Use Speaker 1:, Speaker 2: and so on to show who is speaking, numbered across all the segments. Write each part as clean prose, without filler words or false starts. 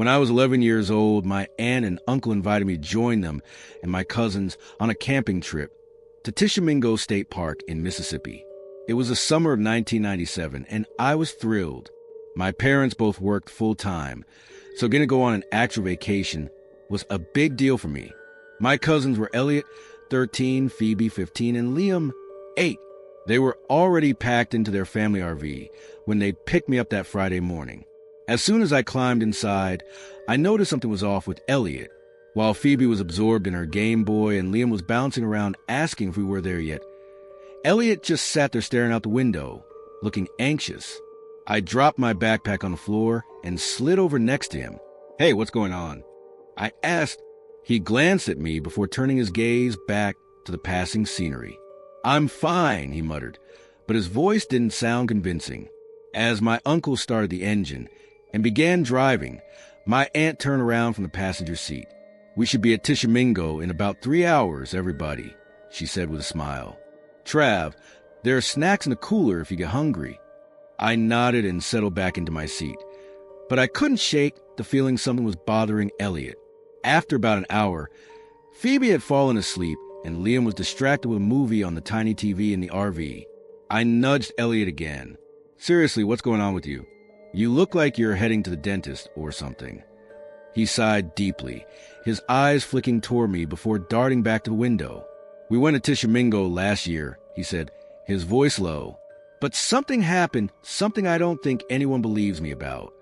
Speaker 1: When I was 11 years old, my aunt and uncle invited me to join them and my cousins on a camping trip to Tishomingo State Park in Mississippi. It was the summer of 1997, and I was thrilled. My parents both worked full-time, so getting to go on an actual vacation was a big deal for me. My cousins were Elliot, 13, Phoebe, 15, and Liam, 8. They were already packed into their family RV when they picked me up that Friday morning. As soon as I climbed inside, I noticed something was off with Elliot. While Phoebe was absorbed in her Game Boy and Liam was bouncing around asking if we were there yet, Elliot just sat there staring out the window, looking anxious. I dropped my backpack on the floor and slid over next to him. "Hey, what's going on?" I asked. He glanced at me before turning his gaze back to the passing scenery. "I'm fine," he muttered, but his voice didn't sound convincing. As my uncle started the engine and began driving, my aunt turned around from the passenger seat. "We should be at Tishomingo in about 3 hours, everybody," she said with a smile. "Trav, there are snacks in the cooler if you get hungry." I nodded and settled back into my seat, but I couldn't shake the feeling something was bothering Elliot. After about an hour, Phoebe had fallen asleep and Liam was distracted with a movie on the tiny TV in the RV. I nudged Elliot again. "Seriously, what's going on with you? You look like you're heading to the dentist or something." He sighed deeply, his eyes flicking toward me before darting back to the window. "We went to Tishomingo last year," he said, his voice low. "But something happened, something I don't think anyone believes me about."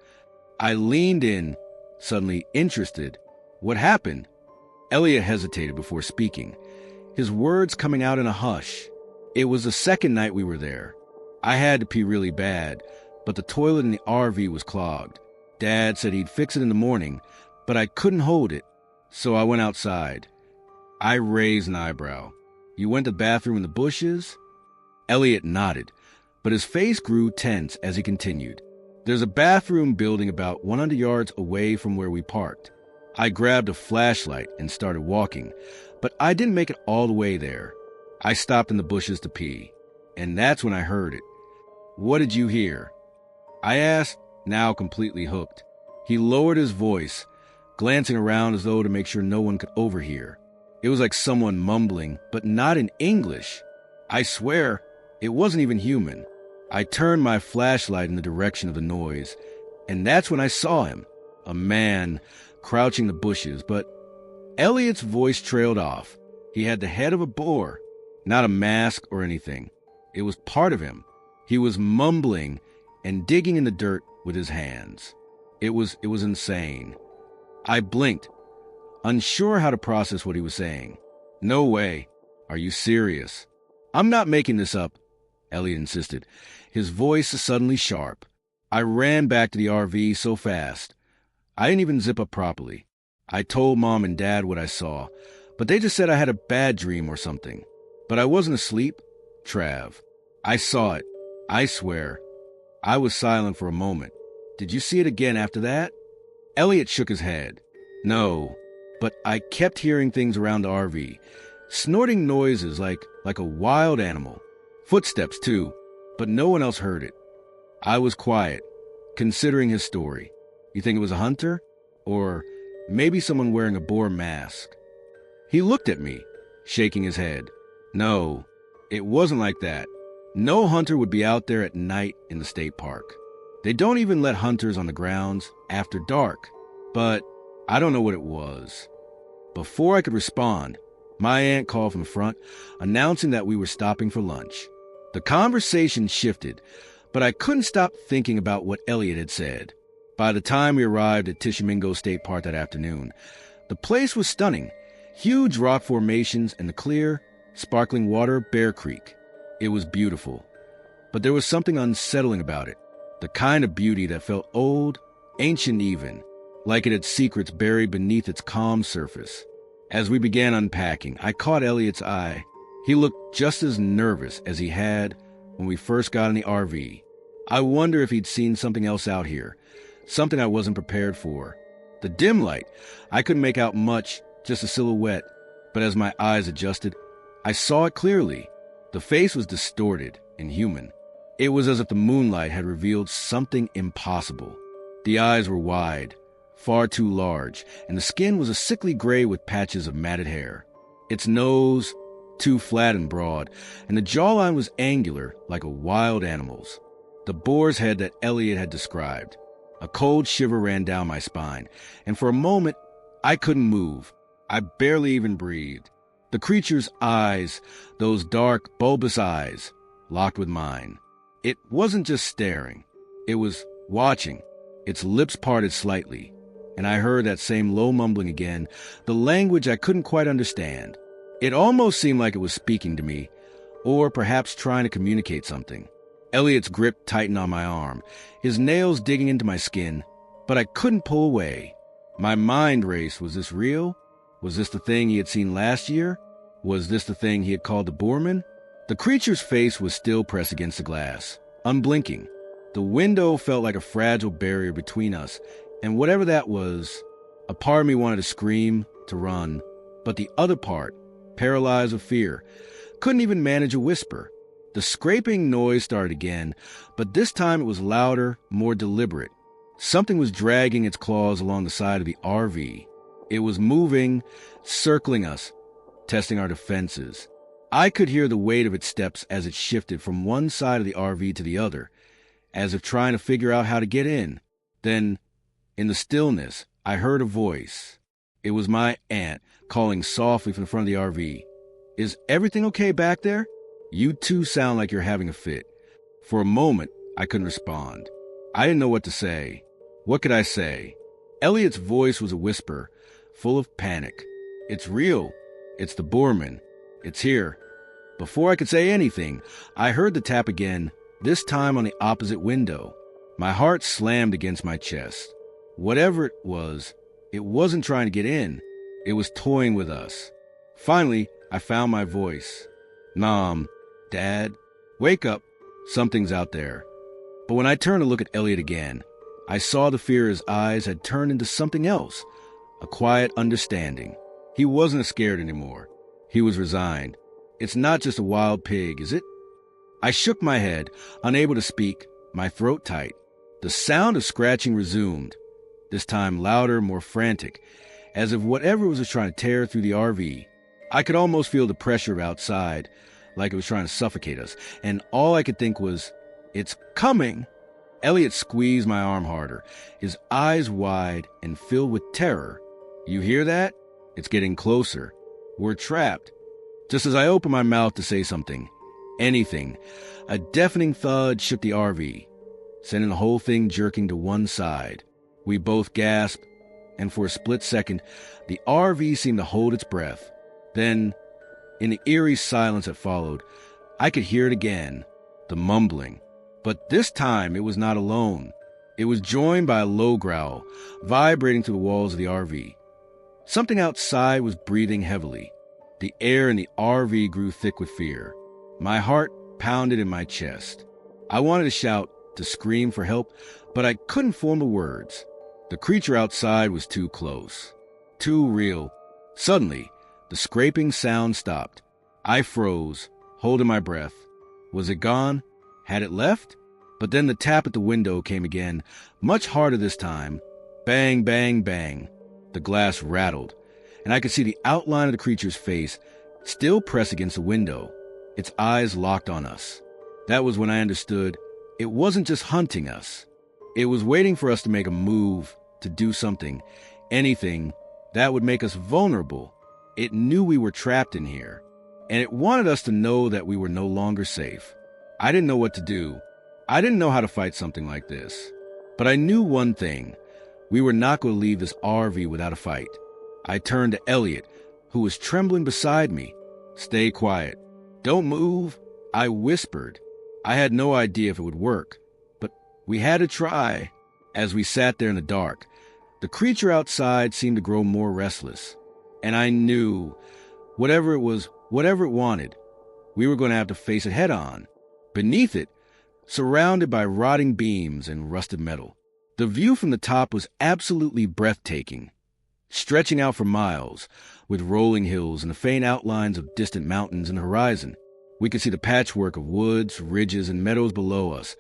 Speaker 1: I leaned in, suddenly interested. "What happened?" Elliot hesitated before speaking, his words coming out in a hush. "It was the second night we were there. I had to pee really bad, but the toilet in the RV was clogged. Dad said he'd fix it in the morning, but I couldn't hold it, so I went outside." I raised an eyebrow. "You went to the bathroom in the bushes?" Elliot nodded, but his face grew tense as he continued. "There's a bathroom building about 100 yards away from where we parked. I grabbed a flashlight and started walking, but I didn't make it all the way there. I stopped in the bushes to pee, and that's when I heard it." "What did you hear?" I asked, now completely hooked. He lowered his voice, glancing around as though to make sure no one could overhear. It was like someone mumbling, but not in English. I swear, it wasn't even human. I turned my flashlight in the direction of the noise, and that's when I saw him, a man crouching in the bushes, but Elliot's voice trailed off. He had the head of a boar, not a mask or anything. It was part of him. He was mumbling and digging in the dirt with his hands. It was insane. I blinked, unsure how to process what he was saying. "No way. Are you serious?" "I'm not making this up," Elliot insisted, his voice suddenly sharp. I ran back to the RV so fast. I didn't even zip up properly. I told Mom and Dad what I saw, but they just said I had a bad dream or something. But I wasn't asleep. Trav. I saw it. I swear. I was silent for a moment. "Did you see it again after that?" Elliot shook his head. "No, but I kept hearing things around the RV, snorting noises like a wild animal. Footsteps, too, but no one else heard it." I was quiet, considering his story. "You think it was a hunter? Or maybe someone wearing a boar mask?" He looked at me, shaking his head. "No, it wasn't like that. No hunter would be out there at night in the state park. They don't even let hunters on the grounds after dark. But I don't know what it was." Before I could respond, my aunt called from the front, announcing that we were stopping for lunch. The conversation shifted, but I couldn't stop thinking about what Elliot had said. By the time we arrived at Tishomingo State Park that afternoon, the place was stunning. Huge rock formations and the clear, sparkling water of Bear Creek. It was beautiful, but there was something unsettling about it, the kind of beauty that felt old, ancient even, like it had secrets buried beneath its calm surface. As we began unpacking, I caught Elliot's eye. He looked just as nervous as he had when we first got in the RV. I wonder if he'd seen something else out here, something I wasn't prepared for. The dim light, I couldn't make out much, just a silhouette, but as my eyes adjusted, I saw it clearly. The face was distorted and human. It was as if the moonlight had revealed something impossible. The eyes were wide, far too large, and the skin was a sickly gray with patches of matted hair. Its nose, too flat and broad, and the jawline was angular like a wild animal's. The boar's head that Elliot had described. A cold shiver ran down my spine, and for a moment, I couldn't move. I barely even breathed. The creature's eyes, those dark, bulbous eyes, locked with mine. It wasn't just staring. It was watching. Its lips parted slightly, and I heard that same low mumbling again, the language I couldn't quite understand. It almost seemed like it was speaking to me, or perhaps trying to communicate something. Elliot's grip tightened on my arm, his nails digging into my skin, but I couldn't pull away. My mind raced. Was this real? Was this the thing he had seen last year? Was this the thing he had called the Boorman? The creature's face was still pressed against the glass, unblinking. The window felt like a fragile barrier between us, and whatever that was, a part of me wanted to scream, to run, but the other part, paralyzed with fear, couldn't even manage a whisper. The scraping noise started again, but this time it was louder, more deliberate. Something was dragging its claws along the side of the RV. It was moving, circling us, testing our defenses. I could hear the weight of its steps as it shifted from one side of the RV to the other, as if trying to figure out how to get in. Then, in the stillness, I heard a voice. It was my aunt calling softly from the front of the RV. "Is everything okay back there? You two sound like you're having a fit." For a moment, I couldn't respond. I didn't know what to say. What could I say? Elliot's voice was a whisper, full of panic. "It's real. It's the Boorman. It's here." Before I could say anything, I heard the tap again, this time on the opposite window. My heart slammed against my chest. Whatever it wasn't trying to get in. It was toying with us. Finally, I found my voice. "Mom, Dad, wake up. Something's out there." But when I turned to look at Elliot again, I saw the fear his eyes had turned into something else, a quiet understanding. He wasn't scared anymore. He was resigned. "It's not just a wild pig, is it?" I shook my head, unable to speak, my throat tight. The sound of scratching resumed, this time louder, more frantic, as if whatever was trying to tear through the RV. I could almost feel the pressure outside, like it was trying to suffocate us, and all I could think was, "It's coming!" Elliot squeezed my arm harder, his eyes wide and filled with terror. "You hear that? It's getting closer. We're trapped." Just as I opened my mouth to say something, anything, a deafening thud shook the RV, sending the whole thing jerking to one side. We both gasped, and for a split second, the RV seemed to hold its breath. Then, in the eerie silence that followed, I could hear it again, the mumbling. But this time it was not alone. It was joined by a low growl, vibrating through the walls of the RV. Something outside was breathing heavily. The air in the RV grew thick with fear. My heart pounded in my chest. I wanted to shout, to scream for help, but I couldn't form the words. The creature outside was too close, too real. Suddenly, the scraping sound stopped. I froze, holding my breath. Was it gone? Had it left? But then the tap at the window came again, much harder this time. Bang, bang, bang. The glass rattled, and I could see the outline of the creature's face, still pressed against the window, its eyes locked on us. That was when I understood it wasn't just hunting us. It was waiting for us to make a move, to do something, anything that would make us vulnerable. It knew we were trapped in here, and it wanted us to know that we were no longer safe. I didn't know what to do. I didn't know how to fight something like this. But I knew one thing. We were not going to leave this RV without a fight. I turned to Elliot, who was trembling beside me. "Stay quiet. Don't move," I whispered. I had no idea if it would work, but we had to try. As we sat there in the dark, the creature outside seemed to grow more restless. And I knew, whatever it was, whatever it wanted, we were going to have to face it head on. Beneath it, surrounded by rotting beams and rusted metal, the view from the top was absolutely breathtaking, stretching out for miles, with rolling hills and the faint outlines of distant mountains in the horizon. We could see the patchwork of woods, ridges, and meadows below us,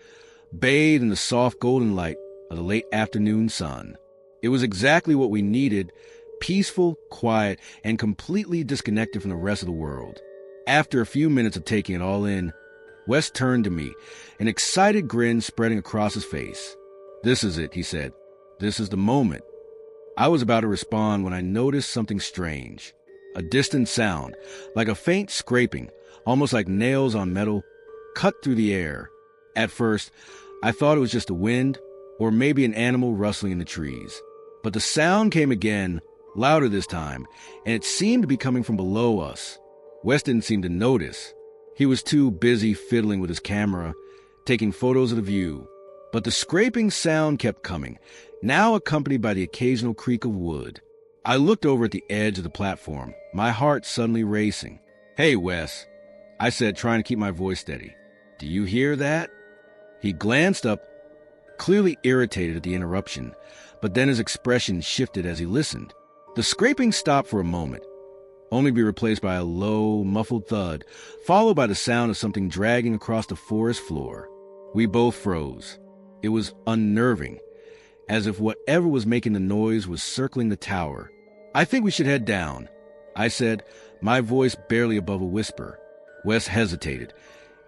Speaker 1: bathed in the soft golden light of the late afternoon sun. It was exactly what we needed: peaceful, quiet, and completely disconnected from the rest of the world. After a few minutes of taking it all in, Wes turned to me, an excited grin spreading across his face. "This is it," he said. "This is the moment." I was about to respond when I noticed something strange. A distant sound, like a faint scraping, almost like nails on metal, cut through the air. At first, I thought it was just the wind, or maybe an animal rustling in the trees. But the sound came again, louder this time, and it seemed to be coming from below us. Wes didn't seem to notice. He was too busy fiddling with his camera, taking photos of the view. But the scraping sound kept coming, now accompanied by the occasional creak of wood. I looked over at the edge of the platform, my heart suddenly racing. "Hey, Wes," I said, trying to keep my voice steady. "Do you hear that?" He glanced up, clearly irritated at the interruption, but then his expression shifted as he listened. The scraping stopped for a moment, only to be replaced by a low, muffled thud, followed by the sound of something dragging across the forest floor. We both froze. It was unnerving, as if whatever was making the noise was circling the tower. "I think we should head down," I said, my voice barely above a whisper. Wes hesitated,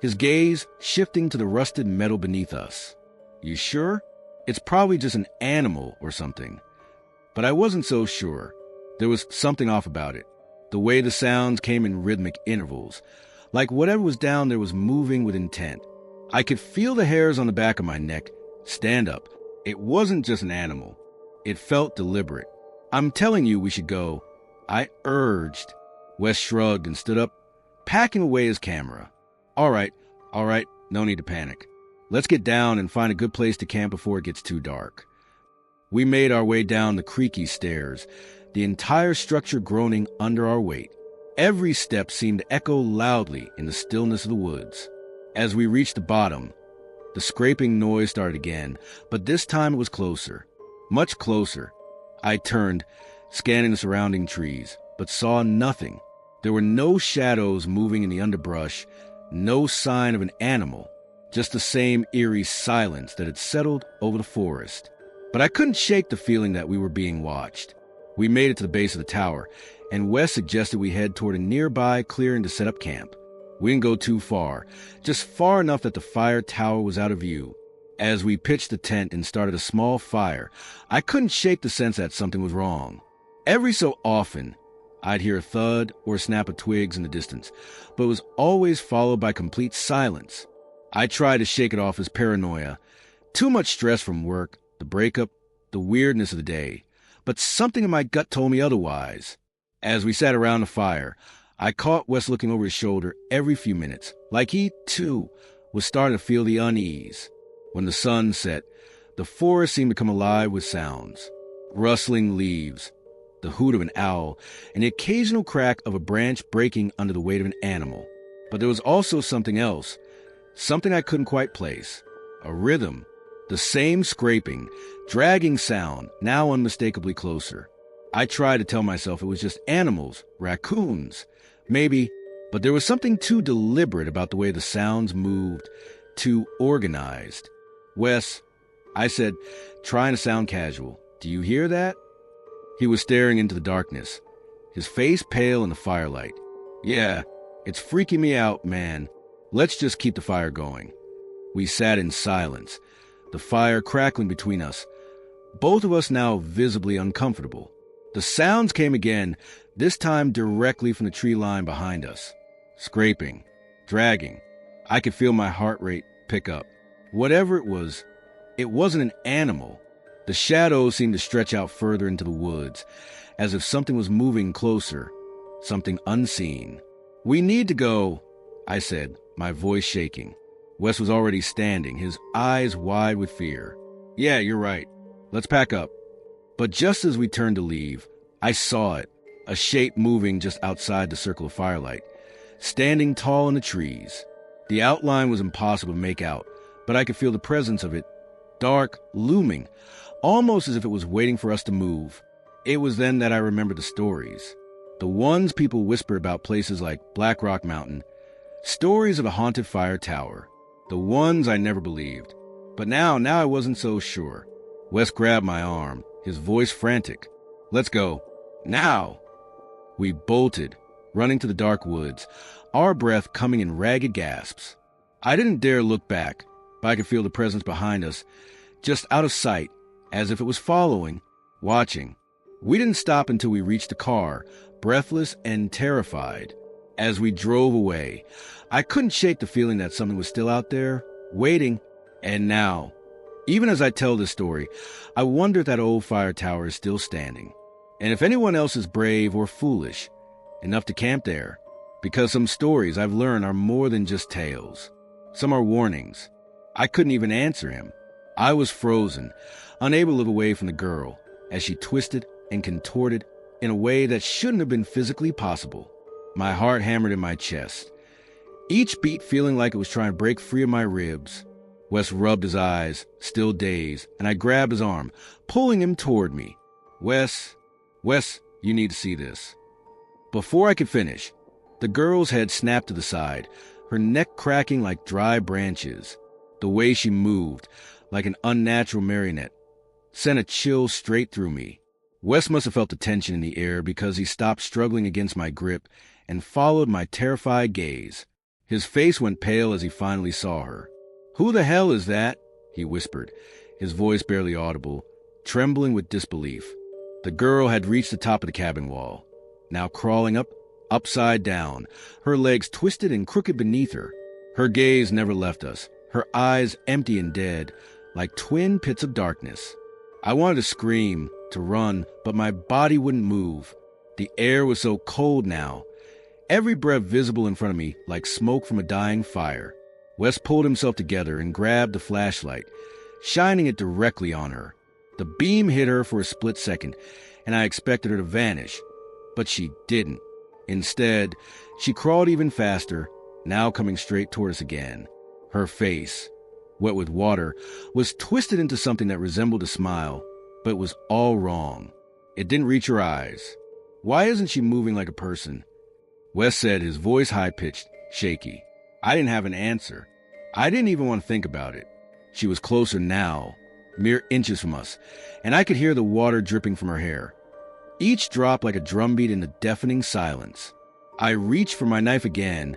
Speaker 1: his gaze shifting to the rusted metal beneath us. "You sure? It's probably just an animal or something." But I wasn't so sure. There was something off about it. The way the sounds came in rhythmic intervals, like whatever was down there was moving with intent. I could feel the hairs on the back of my neck stand up. It wasn't just an animal. It felt deliberate. "I'm telling you we should go," I urged. Wes shrugged and stood up, packing away his camera. All right, no need to panic. Let's get down and find a good place to camp before it gets too dark." We made our way down the creaky stairs, the entire structure groaning under our weight. Every step seemed to echo loudly in the stillness of the woods. As we reached the bottom, the scraping noise started again, but this time it was closer, much closer. I turned, scanning the surrounding trees, but saw nothing. There were no shadows moving in the underbrush, no sign of an animal, just the same eerie silence that had settled over the forest. But I couldn't shake the feeling that we were being watched. We made it to the base of the tower, and Wes suggested we head toward a nearby clearing to set up camp. We didn't go too far, just far enough that the fire tower was out of view. As we pitched the tent and started a small fire, I couldn't shake the sense that something was wrong. Every so often, I'd hear a thud or a snap of twigs in the distance, but it was always followed by complete silence. I tried to shake it off as paranoia, too much stress from work, the breakup, the weirdness of the day, but something in my gut told me otherwise. As we sat around the fire, I caught Wes looking over his shoulder every few minutes, like he, too, was starting to feel the unease. When the sun set, the forest seemed to come alive with sounds. Rustling leaves, the hoot of an owl, and the occasional crack of a branch breaking under the weight of an animal. But there was also something else, something I couldn't quite place. A rhythm, the same scraping, dragging sound, now unmistakably closer. I tried to tell myself it was just animals, raccoons, maybe, but there was something too deliberate about the way the sounds moved, too organized. "Wes," I said, trying to sound casual, "do you hear that?" He was staring into the darkness, his face pale in the firelight. "Yeah, it's freaking me out, man. Let's just keep the fire going." We sat in silence, the fire crackling between us, both of us now visibly uncomfortable. The sounds came again, this time directly from the tree line behind us. Scraping, dragging. I could feel my heart rate pick up. Whatever it wasn't an animal. The shadows seemed to stretch out further into the woods, as if something was moving closer, something unseen. "We need to go," I said, my voice shaking. Wes was already standing, his eyes wide with fear. "Yeah, you're right. Let's pack up." But just as we turned to leave, I saw it, a shape moving just outside the circle of firelight, standing tall in the trees. The outline was impossible to make out, but I could feel the presence of it, dark, looming, almost as if it was waiting for us to move. It was then that I remembered the stories. The ones people whisper about places like Black Rock Mountain, stories of a haunted fire tower. The ones I never believed. But now I wasn't so sure. Wes grabbed my arm, his voice frantic. "Let's go. Now!" We bolted, running to the dark woods, our breath coming in ragged gasps. I didn't dare look back, but I could feel the presence behind us, just out of sight, as if it was following, watching. We didn't stop until we reached the car, breathless and terrified. As we drove away, I couldn't shake the feeling that something was still out there, waiting. And now, even as I tell this story, I wonder if that old fire tower is still standing. And if anyone else is brave or foolish enough to camp there, because some stories I've learned are more than just tales. Some are warnings. I couldn't even answer him. I was frozen, unable to look away from the girl, as she twisted and contorted in a way that shouldn't have been physically possible. My heart hammered in my chest, each beat feeling like it was trying to break free of my ribs. Wes rubbed his eyes, still dazed, and I grabbed his arm, pulling him toward me. Wes, you need to see this." Before I could finish, the girl's head snapped to the side, her neck cracking like dry branches. The way she moved, like an unnatural marionette, sent a chill straight through me. Wes must have felt the tension in the air because he stopped struggling against my grip and followed my terrified gaze. His face went pale as he finally saw her. "Who the hell is that?" he whispered, his voice barely audible, trembling with disbelief. The girl had reached the top of the cabin wall, now crawling upside down, her legs twisted and crooked beneath her. Her gaze never left us, her eyes empty and dead, like twin pits of darkness. I wanted to scream, to run, but my body wouldn't move. The air was so cold now, every breath visible in front of me like smoke from a dying fire. Wes pulled himself together and grabbed the flashlight, shining it directly on her. The beam hit her for a split second, and I expected her to vanish, but she didn't. Instead, she crawled even faster, now coming straight toward us again. Her face, wet with water, was twisted into something that resembled a smile, but it was all wrong. It didn't reach her eyes. "Why isn't she moving like a person?" Wes said, his voice high-pitched, shaky. I didn't have an answer. I didn't even want to think about it. She was closer now, mere inches from us, and I could hear the water dripping from her hair. Each drop like a drumbeat in the deafening silence. I reached for my knife again,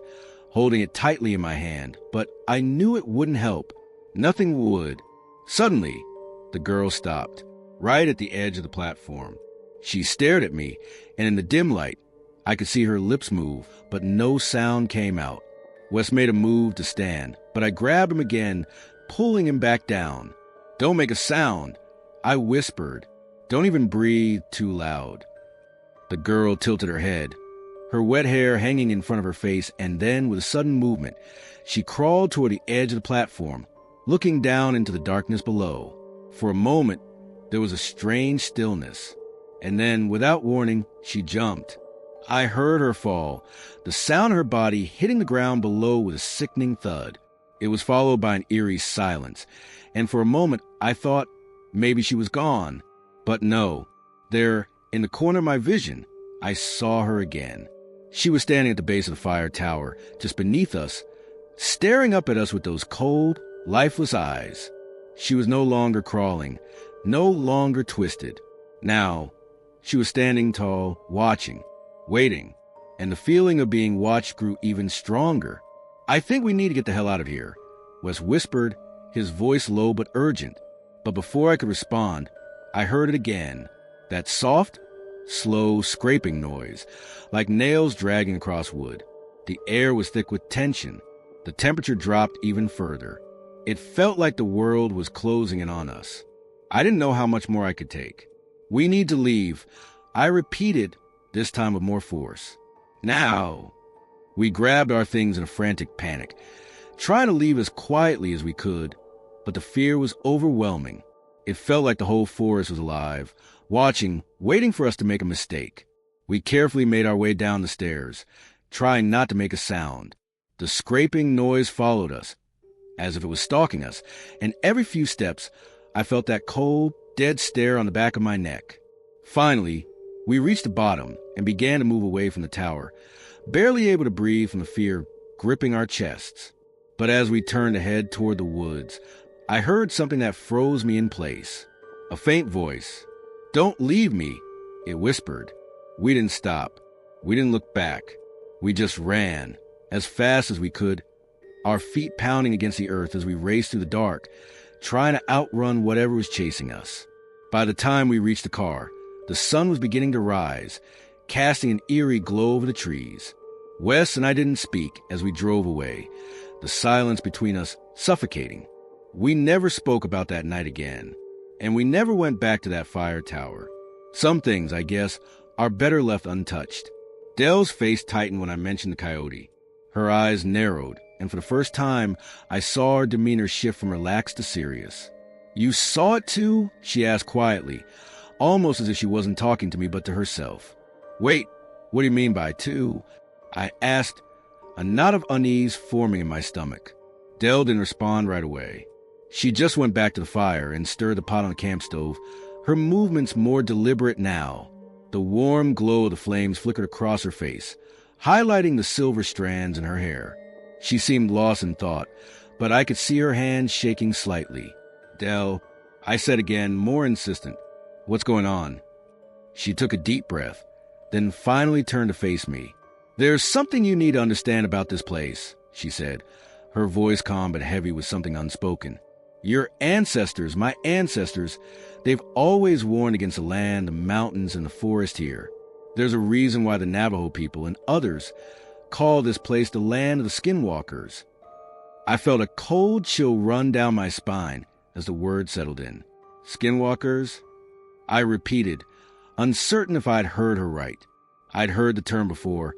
Speaker 1: holding it tightly in my hand, but I knew it wouldn't help. Nothing would. Suddenly, the girl stopped, right at the edge of the platform. She stared at me, and in the dim light, I could see her lips move, but no sound came out. Wes made a move to stand, but I grabbed him again, pulling him back down. "Don't make a sound," I whispered. "Don't even breathe too loud." The girl tilted her head, her wet hair hanging in front of her face, and then, with a sudden movement, she crawled toward the edge of the platform, looking down into the darkness below. For a moment, there was a strange stillness, and then, without warning, she jumped. I heard her fall, the sound of her body hitting the ground below with a sickening thud. It was followed by an eerie silence, and for a moment I thought maybe she was gone. But no, there, in the corner of my vision, I saw her again. She was standing at the base of the fire tower, just beneath us, staring up at us with those cold, lifeless eyes. She was no longer crawling, no longer twisted. Now, she was standing tall, watching, waiting, and the feeling of being watched grew even stronger. "I think we need to get the hell out of here," Wes whispered, his voice low but urgent. But before I could respond, I heard it again, that soft, slow scraping noise, like nails dragging across wood. The air was thick with tension. The temperature dropped even further. It felt like the world was closing in on us. I didn't know how much more I could take. "We need to leave," I repeated, this time with more force. "Now!" We grabbed our things in a frantic panic, trying to leave as quietly as we could, but the fear was overwhelming. It felt like the whole forest was alive, watching, waiting for us to make a mistake. We carefully made our way down the stairs, trying not to make a sound. The scraping noise followed us, as if it was stalking us, and every few steps, I felt that cold, dead stare on the back of my neck. Finally, we reached the bottom and began to move away from the tower, barely able to breathe from the fear gripping our chests. But as we turned to head toward the woods, I heard something that froze me in place. A faint voice, "Don't leave me," it whispered. We didn't stop. We didn't look back. We just ran, as fast as we could, our feet pounding against the earth as we raced through the dark, trying to outrun whatever was chasing us. By the time we reached the car, the sun was beginning to rise, casting an eerie glow over the trees. Wes and I didn't speak as we drove away, the silence between us suffocating. We never spoke about that night again, and we never went back to that fire tower. Some things, I guess, are better left untouched. Dell's face tightened when I mentioned the coyote. Her eyes narrowed, and for the first time, I saw her demeanor shift from relaxed to serious. "You saw it too?" she asked quietly, almost as if she wasn't talking to me but to herself. "Wait, what do you mean by two?" I asked, a knot of unease forming in my stomach. Dell didn't respond right away. She just went back to the fire and stirred the pot on the camp stove, her movements more deliberate now. The warm glow of the flames flickered across her face, highlighting the silver strands in her hair. She seemed lost in thought, but I could see her hands shaking slightly. "Dell," I said again, more insistent, "what's going on?" She took a deep breath, then finally turned to face me. "There's something you need to understand about this place," she said, her voice calm but heavy with something unspoken. "Your ancestors, my ancestors, they've always warned against the land, the mountains, and the forest here. There's a reason why the Navajo people and others call this place the land of the skinwalkers." I felt a cold chill run down my spine as the word settled in. "Skinwalkers?" I repeated, uncertain if I'd heard her right. I'd heard the term before,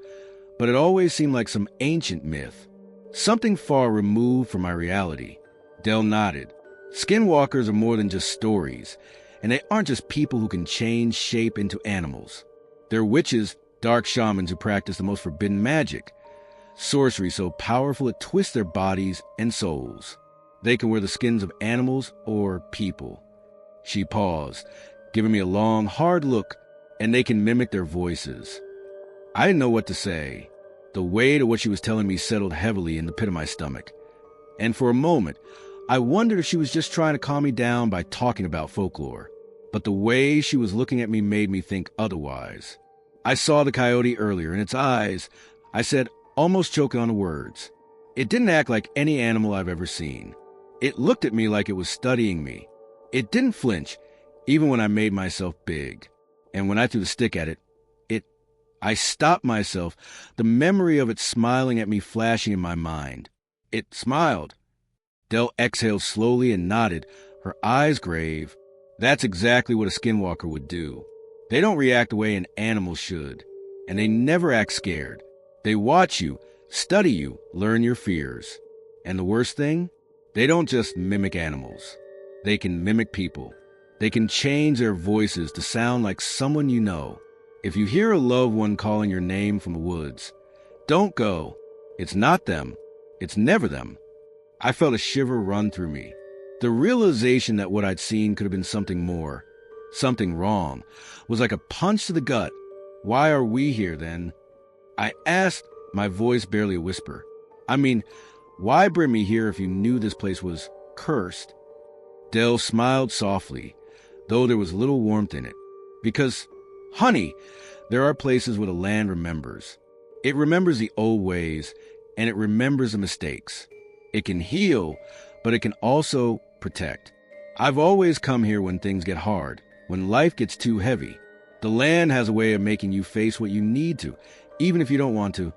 Speaker 1: but it always seemed like some ancient myth, something far removed from my reality. Dell nodded. "Skinwalkers are more than just stories, and they aren't just people who can change shape into animals. They're witches, dark shamans who practice the most forbidden magic, sorcery so powerful it twists their bodies and souls. They can wear the skins of animals or people." She paused, giving me a long, hard look, "and they can mimic their voices." I didn't know what to say. The weight of what she was telling me settled heavily in the pit of my stomach. And for a moment, I wondered if she was just trying to calm me down by talking about folklore. But the way she was looking at me made me think otherwise. "I saw the coyote earlier, and its eyes," I said, almost choking on the words. "It didn't act like any animal I've ever seen. It looked at me like it was studying me. It didn't flinch, even when I made myself big. And when I threw the stick at it, I stopped myself, the memory of it smiling at me flashing in my mind. It smiled." Dell exhaled slowly and nodded, her eyes grave. "That's exactly what a skinwalker would do. They don't react the way an animal should, and they never act scared. They watch you, study you, learn your fears. And the worst thing? They don't just mimic animals. They can mimic people. They can change their voices to sound like someone you know. If you hear a loved one calling your name from the woods, don't go. It's not them. It's never them." I felt a shiver run through me. The realization that what I'd seen could have been something more, something wrong, was like a punch to the gut. "Why are we here, then?" I asked, my voice barely a whisper. "I mean, why bring me here if you knew this place was cursed?" Dell smiled softly, though there was little warmth in it. "Because, honey, there are places where the land remembers. It remembers the old ways, and it remembers the mistakes. It can heal, but it can also protect. I've always come here when things get hard, when life gets too heavy. The land has a way of making you face what you need to, even if you don't want to."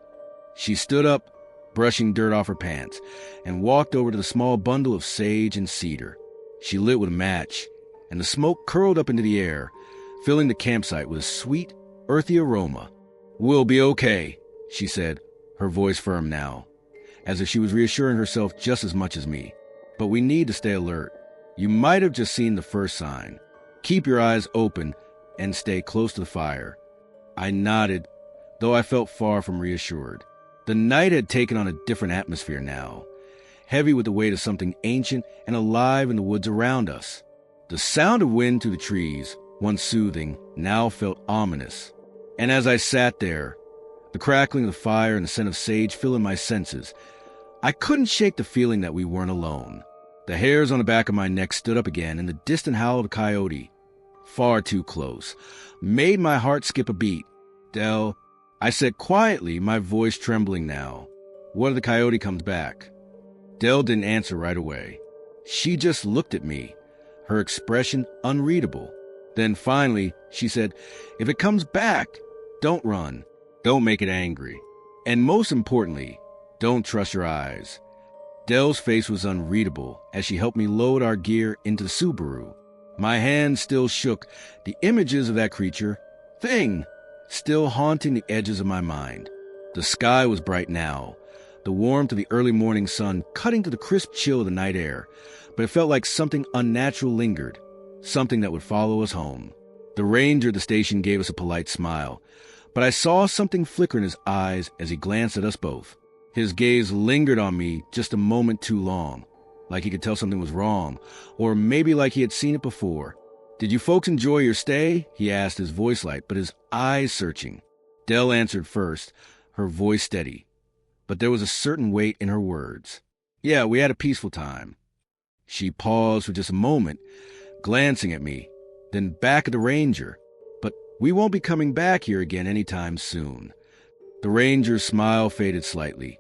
Speaker 1: She stood up, brushing dirt off her pants, and walked over to the small bundle of sage and cedar. She lit with a match, and the smoke curled up into the air, filling the campsite with a sweet, earthy aroma. "We'll be okay," she said, her voice firm now, as if she was reassuring herself just as much as me. "But we need to stay alert. You might have just seen the first sign. Keep your eyes open and stay close to the fire." I nodded, though I felt far from reassured. The night had taken on a different atmosphere now, heavy with the weight of something ancient and alive in the woods around us. The sound of wind through the trees, once soothing, now felt ominous. And as I sat there, the crackling of the fire and the scent of sage filling my senses, I couldn't shake the feeling that we weren't alone. The hairs on the back of my neck stood up again, and the distant howl of a coyote, far too close, made my heart skip a beat. "Del," I said quietly, my voice trembling now. "What if the coyote comes back?" Del didn't answer right away. She just looked at me, her expression unreadable. Then finally, she said, "If it comes back, don't run. Don't make it angry. And most importantly, don't trust your eyes." Del's face was unreadable as she helped me load our gear into the Subaru. My hands still shook, the images of that thing, still haunting the edges of my mind. The sky was bright now, the warmth of the early morning sun cutting to the crisp chill of the night air, but it felt like something unnatural lingered, something that would follow us home. The ranger at the station gave us a polite smile, but I saw something flicker in his eyes as he glanced at us both. His gaze lingered on me just a moment too long, like he could tell something was wrong, or maybe like he had seen it before. "Did you folks enjoy your stay?" he asked, his voice light, but his eyes searching. Del answered first, her voice steady, but there was a certain weight in her words. "Yeah, we had a peaceful time." She paused for just a moment, glancing at me, then back at the ranger. "But we won't be coming back here again anytime soon." The ranger's smile faded slightly,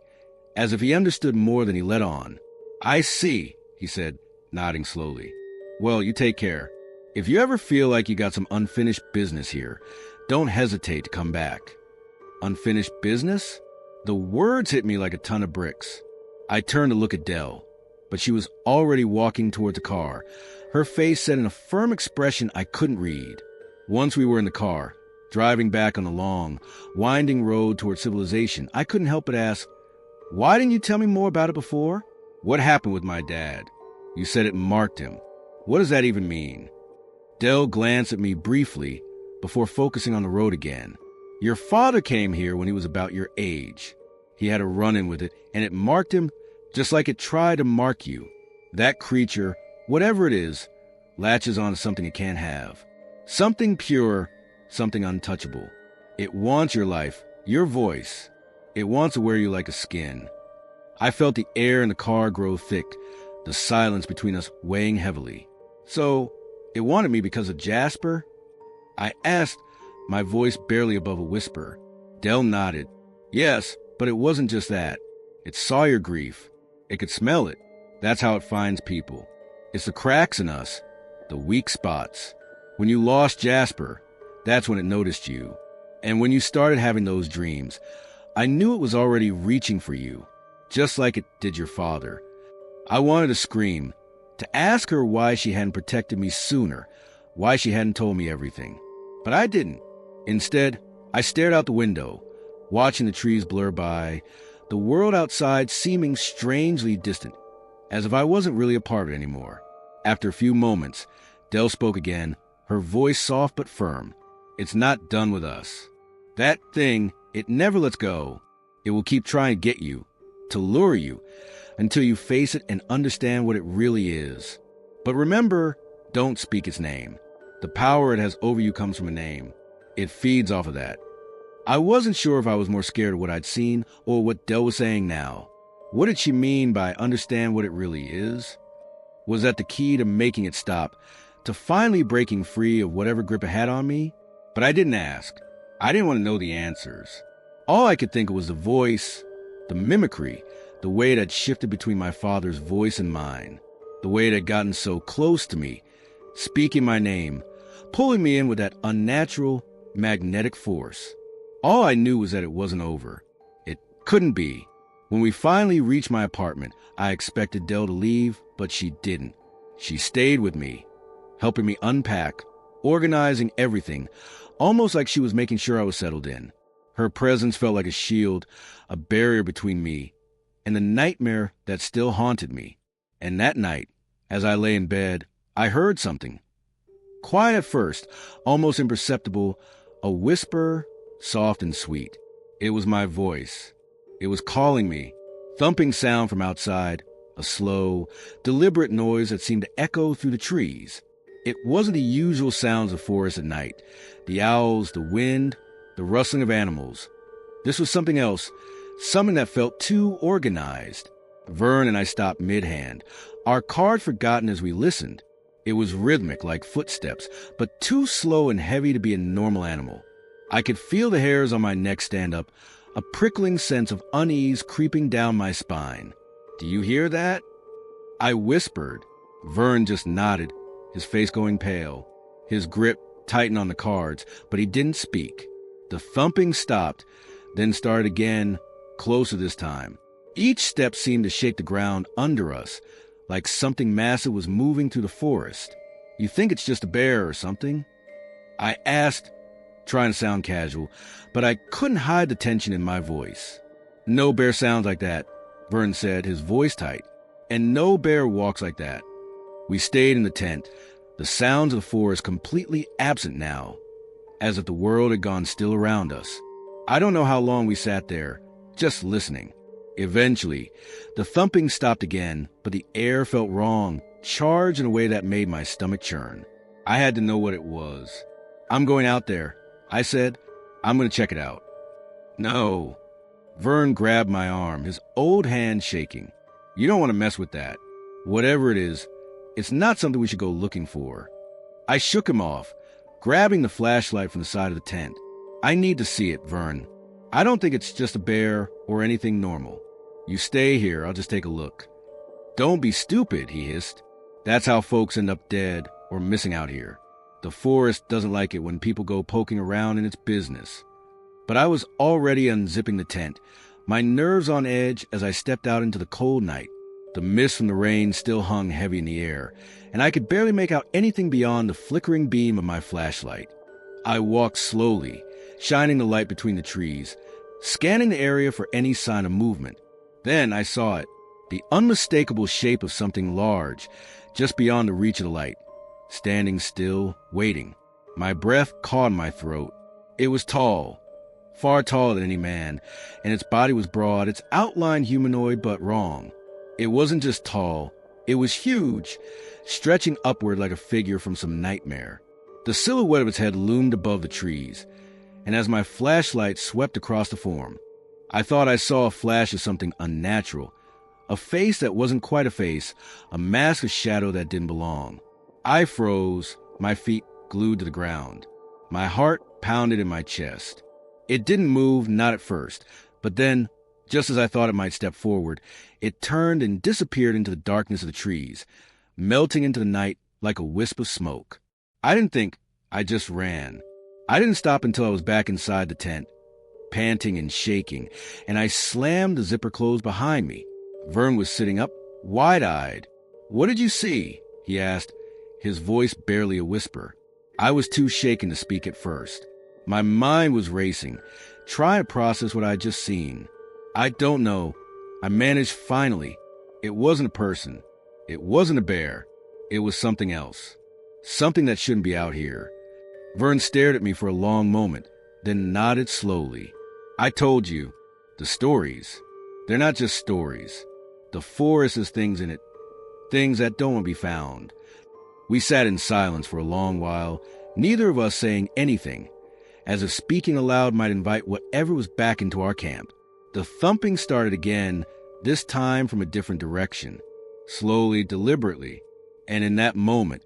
Speaker 1: as if he understood more than he let on. "I see," he said, nodding slowly. "Well, you take care. If you ever feel like you got some unfinished business here, don't hesitate to come back." Unfinished business? The words hit me like a ton of bricks. I turned to look at Del, but she was already walking toward the car, her face set in a firm expression I couldn't read. Once we were in the car, driving back on the long, winding road toward civilization, I couldn't help but ask, "Why didn't you tell me more about it before? What happened with my dad? You said it marked him. What does that even mean?" Del glanced at me briefly before focusing on the road again. "Your father came here when he was about your age. He had a run-in with it, and it marked him just like it tried to mark you. That creature, whatever it is, latches on to something it can't have. Something pure, something untouchable. It wants your life, your voice. It wants to wear you like a skin." I felt the air in the car grow thick, the silence between us weighing heavily. "So, it wanted me because of Jasper?" I asked, my voice barely above a whisper. Del nodded. "Yes, but it wasn't just that. It saw your grief. It could smell it. That's how it finds people. It's the cracks in us, the weak spots. When you lost Jasper, that's when it noticed you. And when you started having those dreams, I knew it was already reaching for you, just like it did your father." I wanted to scream, to ask her why she hadn't protected me sooner, why she hadn't told me everything. But I didn't. Instead, I stared out the window, watching the trees blur by, the world outside seeming strangely distant, as if I wasn't really a part of it anymore. After a few moments, Del spoke again, her voice soft but firm. "It's not done with us. That thing, it never lets go. It will keep trying to get you, to lure you, until you face it and understand what it really is. But remember, don't speak its name. The power it has over you comes from a name. It feeds off of that." I wasn't sure if I was more scared of what I'd seen or what Del was saying now. What did she mean by understand what it really is? Was that the key to making it stop, to finally breaking free of whatever grip it had on me? But I didn't ask. I didn't want to know the answers. All I could think of was the voice, the mimicry, the way it had shifted between my father's voice and mine, the way it had gotten so close to me, speaking my name, pulling me in with that unnatural, magnetic force. All I knew was that it wasn't over. It couldn't be. When we finally reached my apartment, I expected Del to leave, but she didn't. She stayed with me, helping me unpack, organizing everything, almost like she was making sure I was settled in. Her presence felt like a shield, a barrier between me and the nightmare that still haunted me. And that night, as I lay in bed, I heard something. Quiet at first, almost imperceptible, a whisper, soft and sweet. It was my voice. It was calling me, thumping sound from outside, a slow, deliberate noise that seemed to echo through the trees. It wasn't the usual sounds of forest at night, the owls, the wind, the rustling of animals. This was something else, something that felt too organized. Vern and I stopped mid-hand, our card forgotten as we listened. It was rhythmic, like footsteps, but too slow and heavy to be a normal animal. I could feel the hairs on my neck stand up, a prickling sense of unease creeping down my spine. "Do you hear that?" I whispered. Vern just nodded, his face going pale. His grip tightened on the cards, but he didn't speak. The thumping stopped, then started again, closer this time. Each step seemed to shake the ground under us, like something massive was moving through the forest. "You think it's just a bear or something?" I asked, trying to sound casual, but I couldn't hide the tension in my voice. "No bear sounds like that," Vern said, his voice tight. "And no bear walks like that." We stayed in the tent, the sounds of the forest completely absent now, as if the world had gone still around us. I don't know how long we sat there, just listening. Eventually, the thumping stopped again, but the air felt wrong, charged in a way that made my stomach churn. I had to know what it was. "I'm going out there," I said. "I'm going to check it out." "No." Vern grabbed my arm, his old hand shaking. "You don't want to mess with that. Whatever it is, it's not something we should go looking for." I shook him off, grabbing the flashlight from the side of the tent. "I need to see it, Vern. I don't think it's just a bear or anything normal. You stay here, I'll just take a look." "Don't be stupid," he hissed. "That's how folks end up dead or missing out here. The forest doesn't like it when people go poking around in its business." But I was already unzipping the tent, my nerves on edge as I stepped out into the cold night. The mist from the rain still hung heavy in the air, and I could barely make out anything beyond the flickering beam of my flashlight. I walked slowly, shining the light between the trees, scanning the area for any sign of movement. Then I saw it, the unmistakable shape of something large, just beyond the reach of the light, standing still, waiting. My breath caught in my throat. It was tall, far taller than any man, and its body was broad, its outline humanoid but wrong. It wasn't just tall, it was huge, stretching upward like a figure from some nightmare. The silhouette of its head loomed above the trees, and as my flashlight swept across the form, I thought I saw a flash of something unnatural, a face that wasn't quite a face, a mask of shadow that didn't belong. I froze, my feet glued to the ground. My heart pounded in my chest. It didn't move, not at first, but then, just as I thought it might step forward, it turned and disappeared into the darkness of the trees, melting into the night like a wisp of smoke. I didn't think, I just ran. I didn't stop until I was back inside the tent, panting and shaking, and I slammed the zipper closed behind me. Vern was sitting up, wide-eyed. "What did you see?" he asked, his voice barely a whisper. I was too shaken to speak at first. My mind was racing, trying to process what I had just seen. "I don't know." I managed finally. It wasn't a person. It wasn't a bear. It was something else. Something that shouldn't be out here. Vern stared at me for a long moment, then nodded slowly. "I told you. The stories. They're not just stories. The forest has things in it. Things that don't want to be found." We sat in silence for a long while, neither of us saying anything, as if speaking aloud might invite whatever was back into our camp. The thumping started again, this time from a different direction, slowly, deliberately, and in that moment,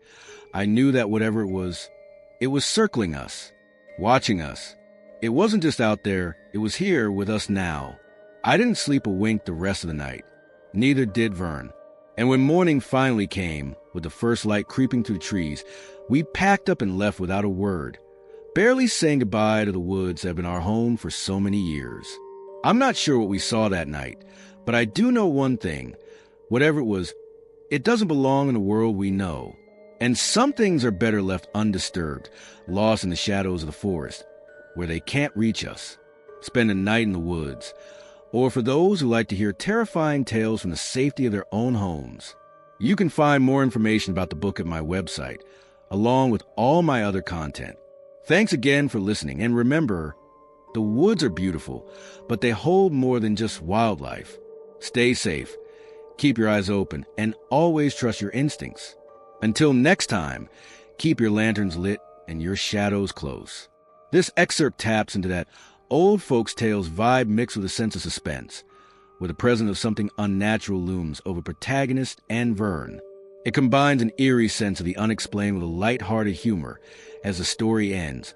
Speaker 1: I knew that whatever it was circling us, watching us. It wasn't just out there, it was here with us now. I didn't sleep a wink the rest of the night. Neither did Vern. And when morning finally came, with the first light creeping through the trees, we packed up and left without a word, barely saying goodbye to the woods that have been our home for so many years. I'm not sure what we saw that night, but I do know one thing. Whatever it was, it doesn't belong in the world we know. And some things are better left undisturbed, lost in the shadows of the forest, where they can't reach us. Spend a night in the woods. Or for those who like to hear terrifying tales from the safety of their own homes. You can find more information about the book at my website, along with all my other content. Thanks again for listening, and remember, the woods are beautiful, but they hold more than just wildlife. Stay safe, keep your eyes open, and always trust your instincts. Until next time, keep your lanterns lit and your shadows close. This excerpt taps into that old folks' tales vibe mixed with a sense of suspense, where the presence of something unnatural looms over protagonist and Vern. It combines an eerie sense of the unexplained with a light-hearted humor as the story ends,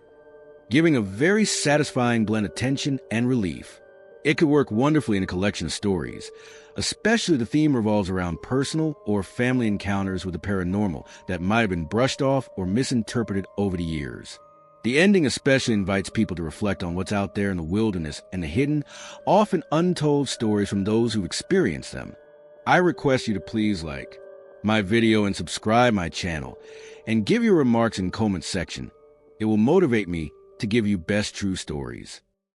Speaker 1: giving a very satisfying blend of tension and relief. It could work wonderfully in a collection of stories, especially the theme revolves around personal or family encounters with the paranormal that might have been brushed off or misinterpreted over the years. The ending especially invites people to reflect on what's out there in the wilderness and the hidden, often untold stories from those who've experienced them. I request you to please like my video and subscribe my channel, and give your remarks in comment section. It will motivate me to give you best true stories.